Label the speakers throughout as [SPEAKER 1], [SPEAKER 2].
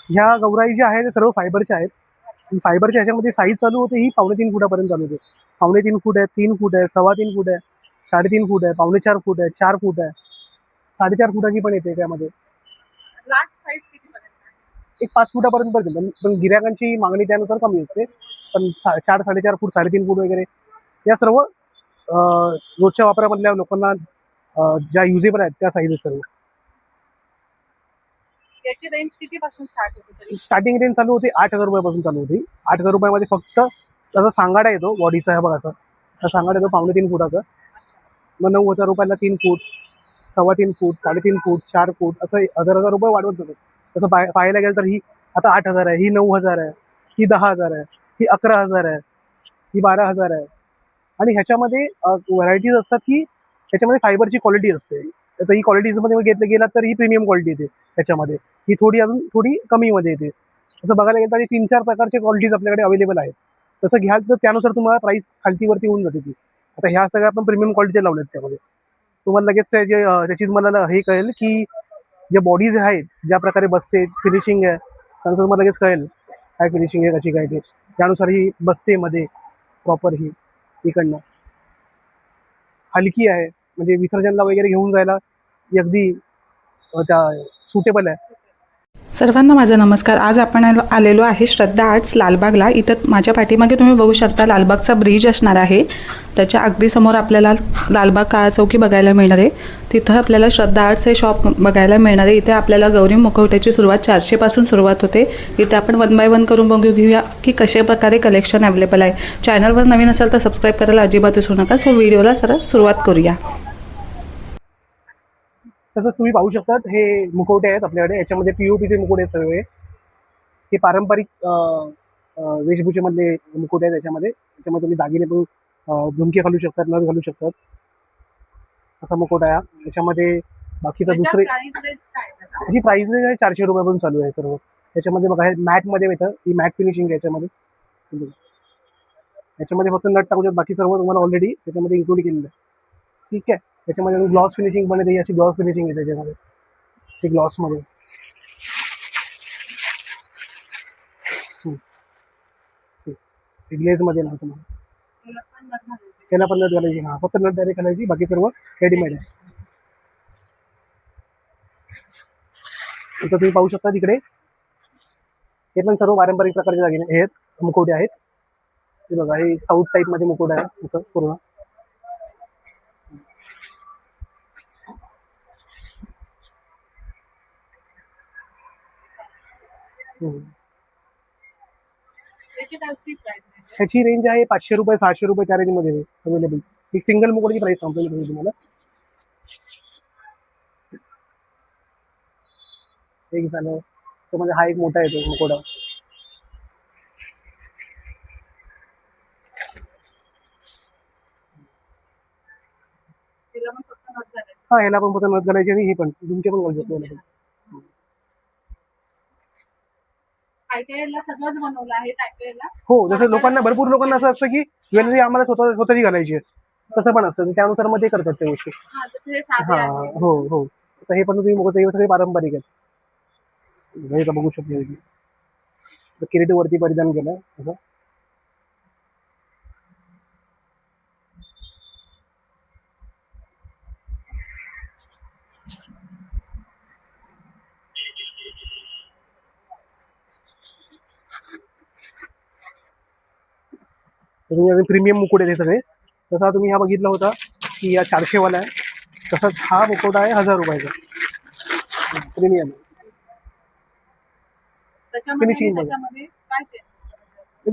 [SPEAKER 1] ह्या गौराई ज्या आहेत ते सर्व फायबरच्या आहेत. फायबरच्या ह्याच्यामध्ये साईज चालू होते ही 3.5 फुटापर्यंत चालू होते. 3.5 फूट आहे, 3 फूट आहे, 3.25 फूट आहे, 3.5 फूट आहे, 4.25 फूट आहे, 4 फूट आहे, 4.5 फुटाची पण येते त्यामध्ये.
[SPEAKER 2] लार्ज साईज किती पर्यंत?
[SPEAKER 1] एक 5 फुटापर्यंत पण पण गिरायकांची मागणी त्यानुसार कमी असते. पण 4 4.5 फूट 3.5 फूट वगैरे या सर्व रोजच्या वापरामधल्या लोकांना ज्या युजेबल आहेत त्या साईज सर्व.
[SPEAKER 2] याची रेंज किती पासून स्टार्ट होते तरी?
[SPEAKER 1] स्टार्टिंग रेंज चालू होती 8,000 रुपयापासून चालू होती. 8,000 रुपयामध्ये फक्त असा सांगाडा येतो बॉडीचा, बघा असा सांगाडा येतो 3.5 फुटाचा. मग 9,000 रुपयाला 3 फूट, 3.25 फूट, 3.5 फूट, 4 फूट असं 1,000 रुपये वाढवत जातो. तसं पाहायला गेलं तर ही आता 8,000 आहे, ही 9,000 आहे, ही 10,000 आहे, ही 11,000 आहे, ही 12,000 आहे. आणि ह्याच्यामध्ये व्हरायटीज असतात की ह्याच्यामध्ये फायबरची क्वालिटी असते. तर ही क्वालिटीजमध्ये घेतलं गेला तर ही प्रीमियम क्वालिटी येते त्याच्यामध्ये. ही अजून थोडी कमीमध्ये येते. तसं बघायला गेलं तर 3-4 प्रकारचे क्वालिटीज आपल्याकडे अवेलेबल आहेत. तसं घ्याल तर त्यानुसार तुम्हाला प्राईस खालतीवरती होऊन जाते ती. आता ह्या सगळ्या आपण प्रीमियम क्वालिटीचे लावल्यात त्यामध्ये. तुम्हाला लगेच त्याची तुम्हाला हे कळेल की ज्या बॉडीज आहेत ज्या प्रकारे बसते, फिनिशिंग आहे, त्यानुसार तुम्हाला लगेच कळेल काय फिनिशिंग आहे, कशी काय ते. त्यानुसार ही बसते मध्ये प्रॉपर ही इकडनं. हलकी आहे म्हणजे विसर्जनला वगैरे घेऊन जायला अगदी त्या सुटेबल आहे.
[SPEAKER 3] सर्वांना माझा नमस्कार. आज आपण आलेलो आहे श्रद्धा आर्ट्स लालबागला. इथं माझ्या पाठीमागे तुम्ही बघू शकता लालबागचा ब्रिज असणार आहे. त्याच्या अगदी समोर आपल्याला लालबाग काळा चौकी बघायला मिळणार आहे. तिथं आपल्याला श्रद्धा आर्ट्स हे शॉप बघायला मिळणार आहे. इथे आपल्याला गौरी मुखवट्याची सुरुवात 400 पासून सुरुवात होते. इथे आपण 1 बाय 1 करून बघू घेऊया की कशा प्रकारे कलेक्शन अवेलेबल आहे. चॅनलवर नवीन असाल तर सबस्क्राईब करायला अजिबात विसरू नका. सो व्हिडिओला सुरुवात करूया.
[SPEAKER 1] तसंच तुम्ही पाहू शकतात हे मुखवटे आहेत आपल्याकडे. याच्यामध्ये पीओपीचे मुखवटे आहेत सगळे. हे पारंपरिक वेशभूषेमधले मुखवटे आहेत. त्याच्यामध्ये तुम्ही दागिने पण झुमके घालू शकतात, नथ घालू शकतात, असा मुखवटा आहे. याच्यामध्ये बाकीचा दुसरे ही प्राइस आहे 400 रुपयापासून चालू आहे सर्व. त्याच्यामध्ये बघा हे मॅटमध्ये येतं, ही मॅट फिनिशिंग आहे याच्यामध्ये. याच्यामध्ये फक्त नट टाकू शकतात, बाकी सर्व तुम्हाला ऑलरेडी त्याच्यामध्ये इन्क्लूड केलेलं आहे. ठीक आहे. त्याच्यामध्ये ग्लॉस फिनिशिंग पण येते, अशी ग्लॉस फिनिशिंग येते त्याच्यामध्ये. ते ग्लॉसमध्ये ग्लेजमध्ये ना तुम्हाला त्याला पण नट घालायची. हा फक्त नट डायरेक्ट घालायची, बाकी सर्व रेडीमेड आहे. इथं तुम्ही पाहू शकता तिकडे हे पण सर्व पारंपरिक प्रकारचे दागिने आहेत, मुखवटे आहेत. हे बघा हे साऊथ टाईपमध्ये मुखवटा आहे असं पूर्ण. ह्याची रेंज आहे 500 रुपये, 600 रुपये त्या रेंजमध्ये अवेलेबल. एक सिंगल मुखवट्याची प्राईस सांगतो मी तुम्हाला. एक झालं त्यामध्ये हा एक मोठा येतो मुखवटा. हा ह्याला पण फक्त नथ घालायची आणि हे पण तुमचे पण घालू शकतो. हो, जसं लोकांना भरपूर लोकांना असं असतं की ज्वेलरी आम्हाला स्वतःची घालायची आहे, तसं पण असतं. त्यानुसार मग ते करतात त्या गोष्टी. हा हो हो. तर हे पण तुम्ही बघता हे सगळे पारंपरिक आहेत. हे बघू शकतो किरीट वरती परिधान केलं असं. तुम्ही प्रीमियम मुकुट आहे हे सगळे. तसा तुम्ही हा बघितला होता की या 400 वाला आहे, तसंच हा मुकुट आहे 1,000 रुपयाचा प्रीमियम फिनिशिंग मध्ये.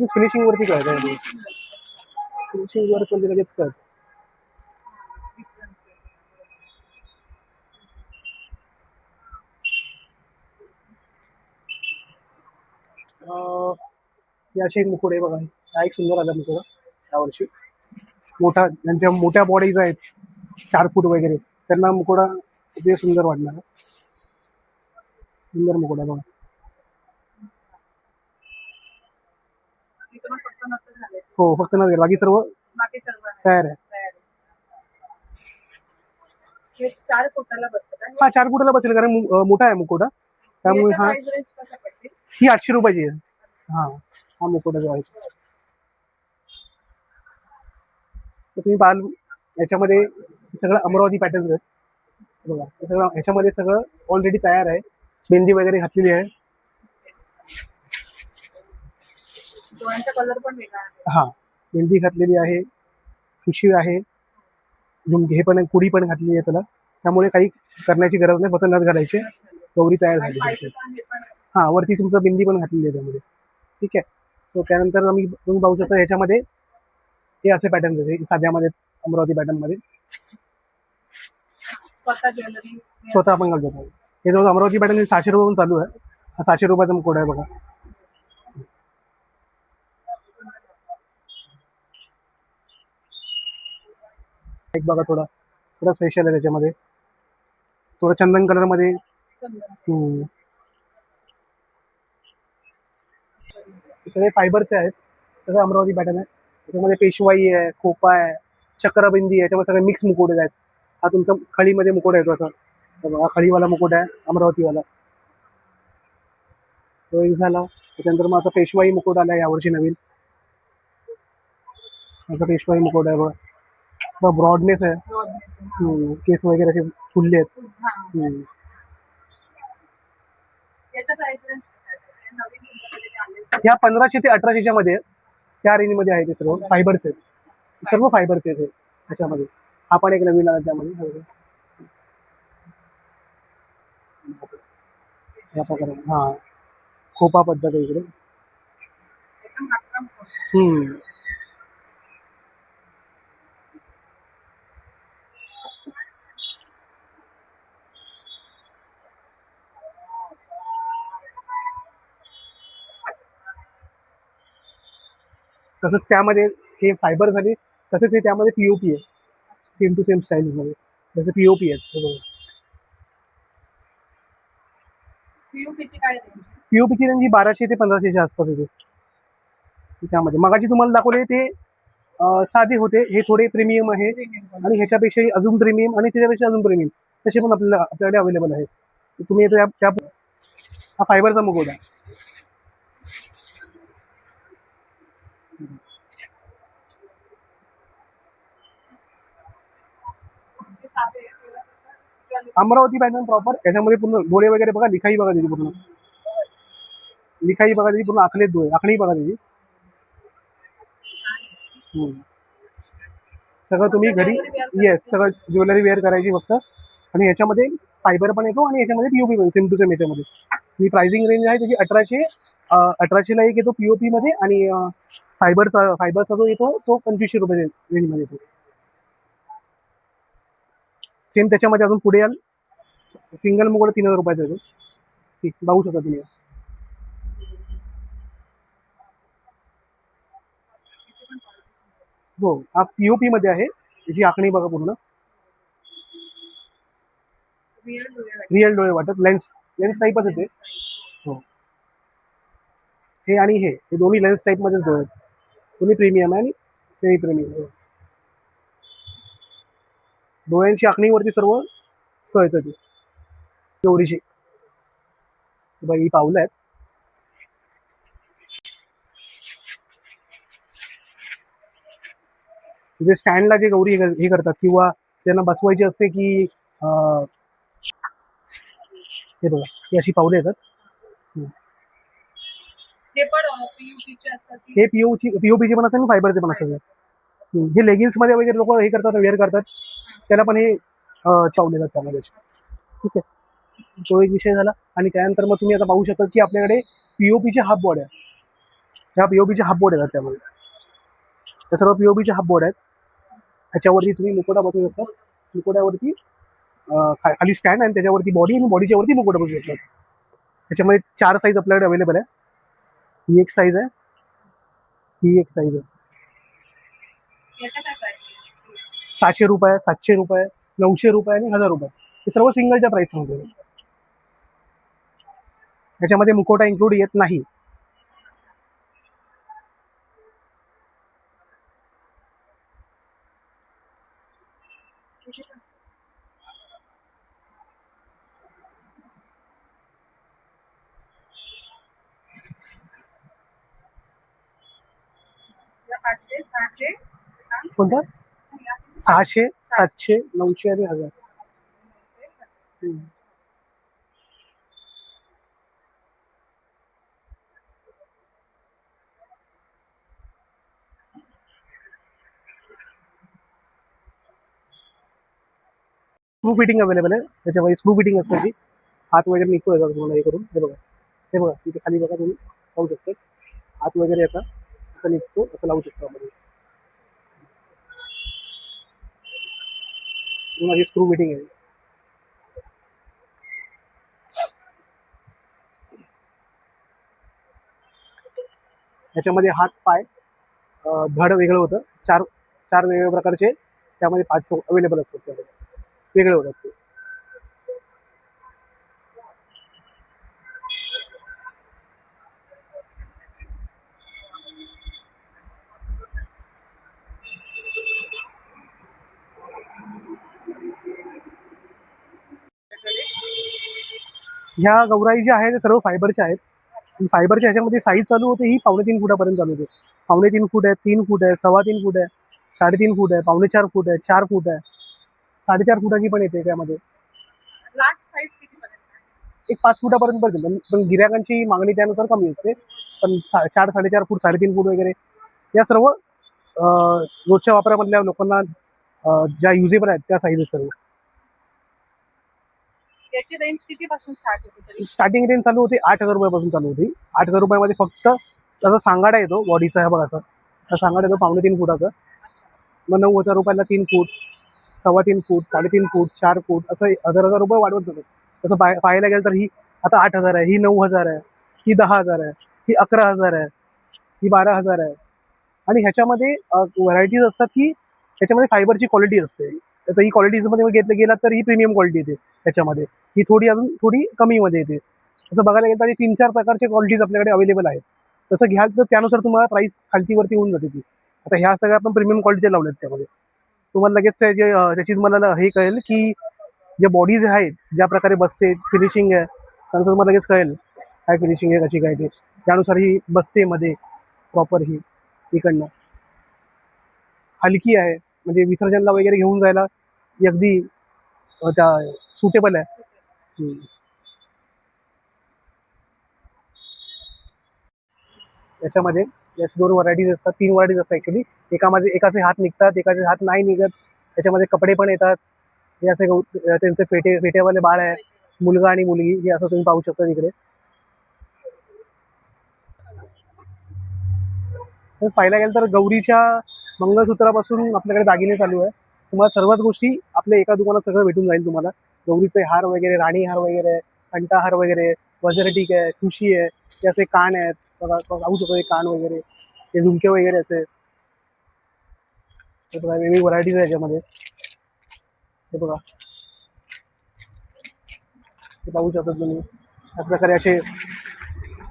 [SPEAKER 1] फिनिशिंग वरती कळतं, फिनिशिंग वर पण लगेच कळतं. याची मुकुट आहे बघा, हा एक सुंदर आला मुकुट यावर्षी. ज्यांच्या मोठ्या बॉडीज आहेत 4 फूट वगैरे त्यांना मुकुडा ते सुंदर वाटणार. सुंदर मुकुट आहे बघा. हो फक्त नव्हे, बाकी सर्व तयार आहे. 4 फुटाला बसेल कारण मोठा आहे मुकुटा, त्यामुळे हा ही 800 रुपयाची आहे. हा मुकुटा जो आहे तर तुम्ही पाहाल याच्यामध्ये सगळं अमरावती पॅटर्न आहेत बघा. हे सगळं ह्याच्यामध्ये सगळं ऑलरेडी तयार आहे. मेहंदी वगैरे घातलेली आहे.
[SPEAKER 2] डोळ्यांचा कलर पण वेगळा आहे.
[SPEAKER 1] हा मेहंदी घातलेली आहे, ठुशी आहे, हे पण कुडी पण घातलेली आहे त्याला. त्यामुळे काही करण्याची गरज नाही, फक्त नथ घालायचे, गौरी तयार
[SPEAKER 2] आणि
[SPEAKER 1] झाली.
[SPEAKER 2] पाहिजे पण हे पण
[SPEAKER 1] हा वरती तुमचं बिंदी पण घातलेली आहे त्यामध्ये. ठीक आहे. सो त्यानंतर तुम्ही पाहू शकता ह्याच्यामध्ये हे असे पॅटर्न आहे साध्यामध्ये अमरावती पॅटर्न मध्ये
[SPEAKER 2] स्वतः ज्वेलरी
[SPEAKER 1] स्वतः आपण घालतो. हे जवळ अमरावती पॅटर्न 600 रुपयापासून चालू आहे. हा 600 रुपयाचा मुकुट आहे बघा. एक बघा थोडा थोडा स्पेशल आहे त्याच्यामध्ये, थोडं चंदन कलर मध्ये. सगळे फायबरचे आहेत, सगळं अमरावती पॅटर्न आहे. त्याच्यामध्ये पेशवाई आहे, खोपा आहे, चक्रबिंदी आहे, त्याच्यामध्ये सगळे मिक्स मुकुट आहेत. हा तुमचा खळीमध्ये मुकुट येतो असा. हा खळीवाला मुकुट आहे अमरावतीवाला. तो एक झाला. त्याच्यानंतर मग आता पेशवाई मुकुट आला यावर्षी नवीन. आता पेशवाई मुकुट आहे बघा, ब्रॉडनेस आहे. केस वगैरे असे फुलले आहेत.
[SPEAKER 2] याच्या प्राइस नवीन तुमच्याकडे जे आले
[SPEAKER 1] ह्या 1500 ते 1800च्या मध्ये आहेत. त्या रेंजमध्ये आहे ते सर्व फायबरचे आहेत. सर्व फायबरचे आहेत त्याच्यामध्ये. हा पण एक नवीन आला त्यामध्ये. या प्रकारे हा खोपा पद्धत आहे इकडे.
[SPEAKER 2] एकदम हासका मुकुट.
[SPEAKER 1] तसंच त्यामध्ये हे फायबर झाले, तसंच हे त्यामध्ये पीओपी आहे. सेम टू सेम स्टाईल मध्ये जसं पीओपी आहे.
[SPEAKER 2] पीयूपीची काय रेंज?
[SPEAKER 1] पीओपीची रेंज 1200 ते 1500च्या आसपास येते. त्यामध्ये मगाची तुम्हाला दाखवले ते साधे होते, हे थोडे प्रीमियम आहे. आणि ह्याच्यापेक्षा अजून प्रीमियम आणि त्याच्यापेक्षा अजून प्रीमियम तसे पण आपल्याकडे अवेलेबल आहे. तुम्ही त्या हा फायबरचा मुकुट आहे.
[SPEAKER 2] ते साधे त्याला कसं
[SPEAKER 1] अमरावती पॅटर्न प्रॉपर. याच्यामध्ये पूर्ण डोळे वगैरे बघा, लिखाई बघा त्याची पूर्ण. लिखाई बघा त्याची पूर्ण, आखलेत डोळे, आखणी बघा त्याची. सगळं तुम्ही घरी सगळं ज्वेलरी वेअर करायची फक्त. आणि ह्याच्यामध्ये फायबर पण येतो आणि याच्यामध्ये पीओपी पण सेम टू सेम याच्यामध्ये. ही प्राइसिंग रेंज आहे त्याची 1800ला एक येतो पीओपी मध्ये. आणि फायबरचा जो येतो तो 2500 रुपये रेंजमध्ये येतो. सेम त्याच्यामध्ये अजून पुढे याल सिंगल मुकुट 3000 रुपयाचा येतो. ठीक बघू शकता तुम्ही. हो हा पीओपी मध्ये आहे. त्याची आखणी बघा पूर्ण. रिअल डोळे वाटत, लेन्स टाईपच येते. हो हे आणि हे दोन्ही लेन्स टाईप मध्येच डोळे आहेत. दोन्ही प्रीमियम आहे आणि सेमी प्रीमियम. डोळ्यांची आखणीवरती सर्व कळतं ते गौरीची. बाई पावलं आहेत. म्हणजे स्टँडला जे गौरी हे करतात किंवा त्यांना बसवायची असते की हे बघा ही अशी पावले येतात.
[SPEAKER 2] हे पण पीयूपीचे असतात की
[SPEAKER 1] हे पीओपीचे पण असतात आणि फायबरचे पण असतात. हे लेगिन्स मध्ये वगैरे लोक हे करतात, वेअर करतात, त्याला पण हे चावले जातात त्यामध्ये. ठीक आहे. तो एक विषय झाला. आणि त्यानंतर मग तुम्ही आता पाहू शकता की आपल्याकडे पीओपीचे हाफ बोर्ड आहे. ह्या पीओपीचे हाफ बोर्ड येतात त्यामध्ये. त्या सर्व पीओपीचे हाफ बोर्ड आहेत. ह्याच्यावरती तुम्ही मुकुटा बसवू शकता. मुकुटावरती खाली स्टँड आणि त्याच्यावरती बॉडी आणि बॉडीच्या वरती मुकुटा बसवू शकतात. त्याच्यामध्ये 4 साईज आपल्याकडे अवेलेबल आहे. ही एक साईज आहे, ही एक साईज आहे.
[SPEAKER 2] याचा काय प्राइस?
[SPEAKER 1] 600 रुपये, 700 रुपये, 900 रुपये आणि 1000 रुपये. हे सर्व सिंगलच्या प्राइस सांगतो. याच्यामध्ये मुकोटा इन्क्लूड येत नाही.
[SPEAKER 2] 500, 600,
[SPEAKER 1] कोणत्या 600, 700, 900 आणि 1000. स्क्रू फिटिंग अवेलेबल आहे. त्याच्यामध्ये स्क्रू फिटिंग असते ती. हात वगैरे निघतो याचा तुम्हाला हे करून. हे बघा तिथे खाली बघा तुम्ही पाहू शकता. हात वगैरे याचा असं निघतो, असं लावू शकतो आपण. माझी स्क्रू फिटिंग आहे. याच्यामध्ये हात पाय धड वेगळं होतं. चार चार वेगवेगळ्या प्रकारचे त्यामध्ये पार्ट्स अवेलेबल असतात. त्यामध्ये वेगळे होतात ते. ह्या गौराई ज्या आहेत ते सर्व फायबरच्या आहेत. फायबरच्या ह्याच्यामध्ये साईज चालू होते ही 3.5 फुटापर्यंत चालू होते. 3.5 फूट आहे, 3 फूट आहे, 3.25 फूट आहे, 3.5 फूट आहे, 4.25 फूट आहे, 4 फूट आहे, 4.5 फुटाची पण येते त्यामध्ये.
[SPEAKER 2] लार्ज साईज किती पर्यंत आहे?
[SPEAKER 1] एक 5 फुटापर्यंत पण पण गिरायकांची मागणी त्यानुसार कमी असते. पण 4, 4.5 फूट, 3.5 फूट वगैरे या सर्व रोजच्या वापरामधल्या लोकांना ज्या युजेबल आहेत त्या साईज सर्व.
[SPEAKER 2] याची रेंज किती पासून स्टार्ट होते तरी?
[SPEAKER 1] स्टार्टिंग रेंज चालू होती 8,000 रुपयापासून चालू होती. 8,000 रुपयामध्ये फक्त असा सांगाडा येतो बॉडीचा. हा बघा असा हा सांगाडा येतो 3.5 फुटाचा. मग 9,000 रुपयाला 3 फूट, 3.25 फूट, 3.5 फूट, 4 फूट असं 1,000 रुपये वाढवत जातो. तसं पाहायला गेलं तर ही आता 8,000 आहे, ही 9,000 आहे, ही 10,000 आहे, ही 11,000 आहे, ही 12,000 आहे. आणि ह्याच्यामध्ये व्हरायटीज असतात की ह्याच्यामध्ये फायबरची क्वालिटी असते. तर ही क्वालिटीजमध्ये घेतलं गेला तर ही प्रीमियम क्वालिटी येते. त्याच्यामध्ये ही अजून थोडी कमीमध्ये येते. तसं बघायला गेलं तर 3-4 प्रकारचे क्वालिटीज आपल्याकडे अवेलेबल आहेत. तसं घ्याल तर त्यानुसार तुम्हाला प्राईस खालतीवरती होऊन जाते ती. आता ह्या सगळ्या आपण प्रीमियम क्वालिटीचे लावल्यात त्यामध्ये. तुम्हाला लगेच जे त्याची तुम्हाला हे कळेल की जे बॉडीज आहेत ज्या प्रकारे बसते, फिनिशिंग आहे त्यानुसार तुम्हाला लगेच कळेल काय फिनिशिंग आहे, कशी काय ते. त्यानुसार ही बसते मध्ये प्रॉपर ही इकडनं हलकी आहे, म्हणजे विसर्जनला वगैरे घेऊन जायला अगदी त्या सुटेबल आहे. याच्यामध्ये याचे 2 व्हरायटीज असतात, 3 व्हरायटीज असतात ऍक्च्युली. एकाचे हात निघतात, एकाचे हात नाही निघत. त्याच्यामध्ये कपडे पण येतात. हे असे त्यांचे फेटेवाले बाळ आहे, मुलगा आणि मुलगी हे असं तुम्ही पाहू शकता तिकडे. तर पाहायला गेलं तर गौरीच्या मंगळसूत्रापासून आपल्याकडे दागिने चालू आहे. तुम्हाला सर्वच गोष्टी आपल्या एका दुकानात सगळं भेटून जाईल तुम्हाला. गौरीचे हार वगैरे, राणी हार वगैरे, कंठाहार वगैरे, वज्रटीक आहे, ठुशी आहे, ते असे कान आहेत बघा, पाहू शकतो हे कान वगैरे, ते झुमके वगैरे असे. हे बघा वेगवेगळी व्हरायटीज आहे याच्यामध्ये. हे बघा हे पाहू शकता तुम्ही. अशा प्रकारे असे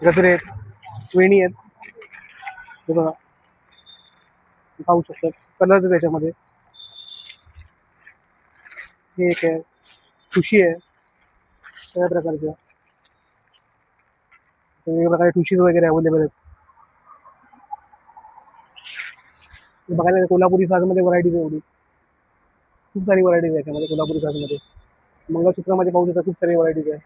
[SPEAKER 1] गजरे आहेत, वेणी आहेत. हे बघा पाहू शकतात कलर्स आहेत त्याच्यामध्ये. हे एक आहे, ठुशी आहे सगळ्या प्रकारच्या. वेगवेगळ्या प्रकारे ठुशीज वगैरे अवेलेबल आहेत. बघायला कोल्हापुरी साजमध्ये व्हरायटीज आहे एवढी. खूप सारी व्हरायटीज आहे त्याच्यामध्ये कोल्हापुरी साजमध्ये. मंगळसूत्रामध्ये पाहू शकता खूप सारी व्हरायटीज आहे.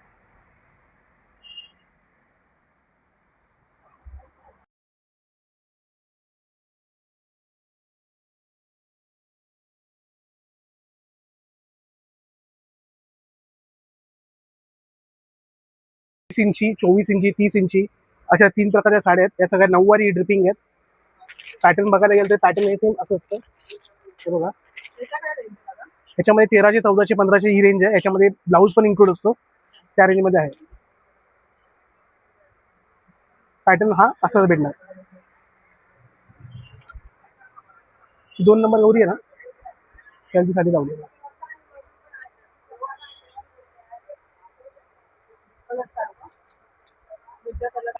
[SPEAKER 1] इंची, 24 इंची, 30 इंची अशा 3 प्रकारच्या साड्या आहेत. या सगळ्या 9वारी ड्रिपिंग आहेत. पॅटर्न बघायला गेलं तर पॅटर्न हे सेम असं असतं. हे बघा
[SPEAKER 2] त्याच्या काय रेंज आहे दादा?
[SPEAKER 1] ह्याच्यामध्ये 1300, 1400, 1500 ही रेंज आहे. याच्यामध्ये ब्लाऊज पण इन्क्लूड असतो, त्या रेंजमध्ये आहे. पॅटर्न हा असाच भेटणार. 2 नंबर गौरी आहे ना त्यांच्यासाठी लावली.
[SPEAKER 2] कलर काढू का? विद्या कलर.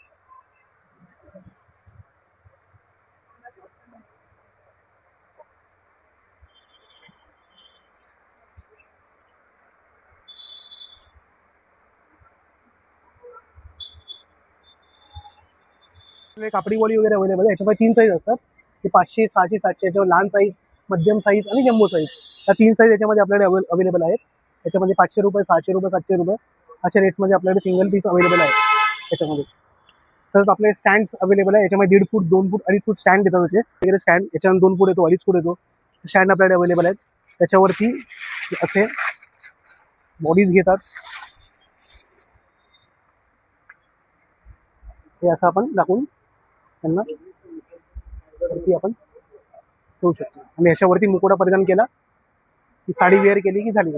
[SPEAKER 1] कापडी वॉली वगैरे अवेलेबल आहे. याच्यामध्ये 3 साईज असतात. ते 500, 600, 700 याच्यावर लहान साईज, मध्यम साईज आणि जम्बो साईज या 3 साईज याच्यामध्ये आपल्याकडे अवेलेबल आहेत. त्याच्यामध्ये 500 रुपये, 600 रुपये, 700 रुपये अशा रेट्समध्ये आपल्याकडे सिंगल पीस अवेलेबल आहे त्याच्यामध्ये. तर आपले स्टँड्स अवेलेबल आहे. याच्यामध्ये 1.5 फूट, 2 फूट, 2.5 फूट स्टँड देतात त्याचे वगैरे. स्टँड याच्यावर 2 फूट येतो, 2.5 फूट येतो. स्टँड आपल्याकडे अवेलेबल आहेत. त्याच्यावरती असे बॉडीज घेतात. हे असं आपण दाखवून त्यांना वरती आपण ठेवू शकतो. आणि याच्यावरती मुकोटा परिधान केला की साडी वेअर केली की झाली.